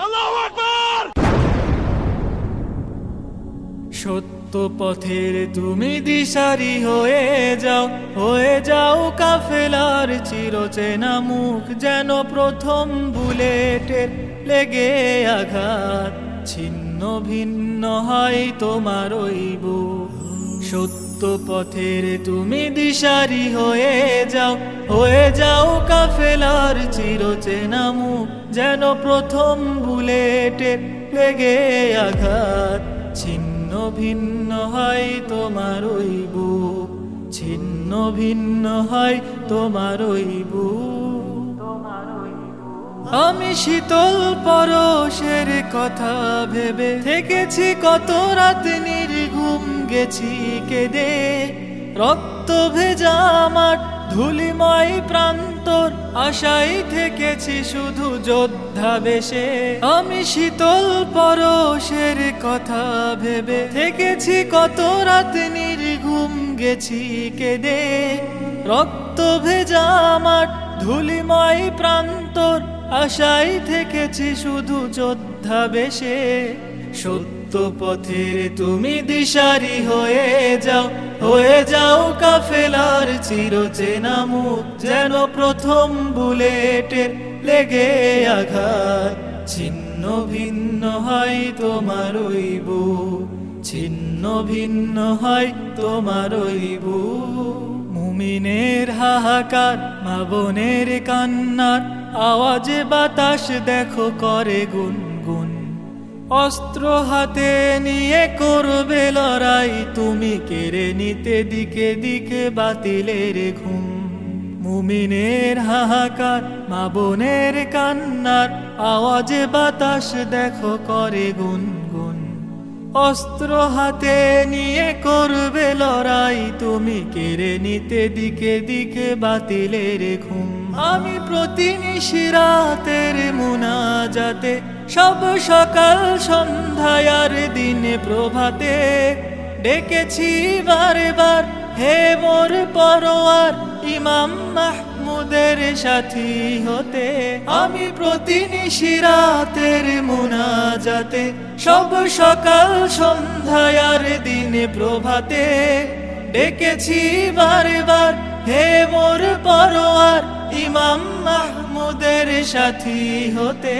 আল্লাহু আকবার। সত্য পথের তুমি দিশারি হয়ে যাও কাফেলার চিরচেনা মুখ, যেন প্রথম বুলেটের লেগে আঘাত ছিন্ন ভিন্ন হয় তোমার ওই বুক। সত্য পথের তুমি দিশারি হয়ে যাও কাফেলার চিরচেনা মুখ, যেন প্রথম বুলেটের লেগে আঘাত ছিন্ন ভিন্ন হয় তোমার ওই বুক, ছিন্ন ভিন্ন হয় তোমার ওই বুক। আমি শীতল পরশের কথা ভেবে থেকেছি কত রাত নির্ঘুম, গেছি কেঁদে রক্ত ভেজা আমার ধুলিময় প্রান্তর, আশায় থেকেছি শুধু যোদ্ধা বেশে। আমি শীতল পরশের কথা ভেবে থেকেছি কত রাত নির্ঘুম, গেছি কেঁদে রক্ত ভেজা আমার ধুলিময় প্রান্তর, আশায় থেকেছি শুধু যোদ্ধা বেশে। সত্য পথের তুমি দিশারি হয়ে যাও কাফেলার চিরচেনা মুখ, যেন প্রথম বুলেটের লেগে আঘাত ছিন্ন ভিন্ন হয় তোমার ওই বুক, ছিন্ন ভিন্ন হয় তোমার ওই বুক। মুমিনের হাহাকার, মা বোনের কান্নার আওয়াজে বাতাস দেখো করে গুনগুন, অস্ত্র হাতে নিয়ে করবে লড়াই তুমি, কেড়ে নিতে দিকে দিকে বাতিলের ঘুম। মুমিনের হাহাকার, মা বোনের কান্নার আওয়াজে বাতাস দেখো করে গুনগুন, অস্ত্র হাতে নিয়ে করবে লড়াই তুমি, কেড়ে নিতে দিকে দিকে বাতিলের ঘুম। আমি প্রতি নিশিরাতের মুনাজাতে, সব সকাল সন্ধ্যায় আর দিনে প্রভাতে ডেকেছি বারবার, হে মোর পরোয়ার ইমাম মাহমুদের সাথী হতে। আমি প্রতি নিশিরাতের মুনাজাতে, সব সকাল সন্ধ্যায় আর দিনে প্রভাতে ডেকেছি বারবার, হে মোর পরোয়ার ইমাম মাহমুদের সাথী হতে।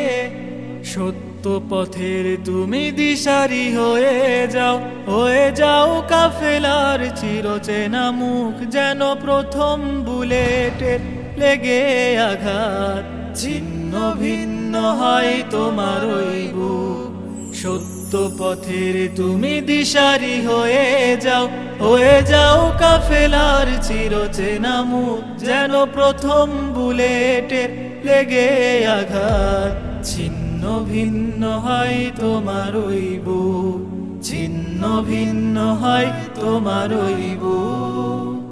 সত্য পথের তুমি দিশারি হয়ে যাও কাফেলার চিরচেনা মুখ, যেন প্রথম বুলেটের লেগে আঘাত ছিন্ন ভিন্ন হয় তোমার ওই বুক। সত্য পথের তুমি দিশারি হয়ে যাও কাফেলার চিরচেনা মুখ, যেন প্রথম বুলেটের লেগে আঘাত ছিন্ন ভিন্ন হয় তোমার ওই বুক, ছিন্ন ভিন্ন হয় তোমার ওই বুক।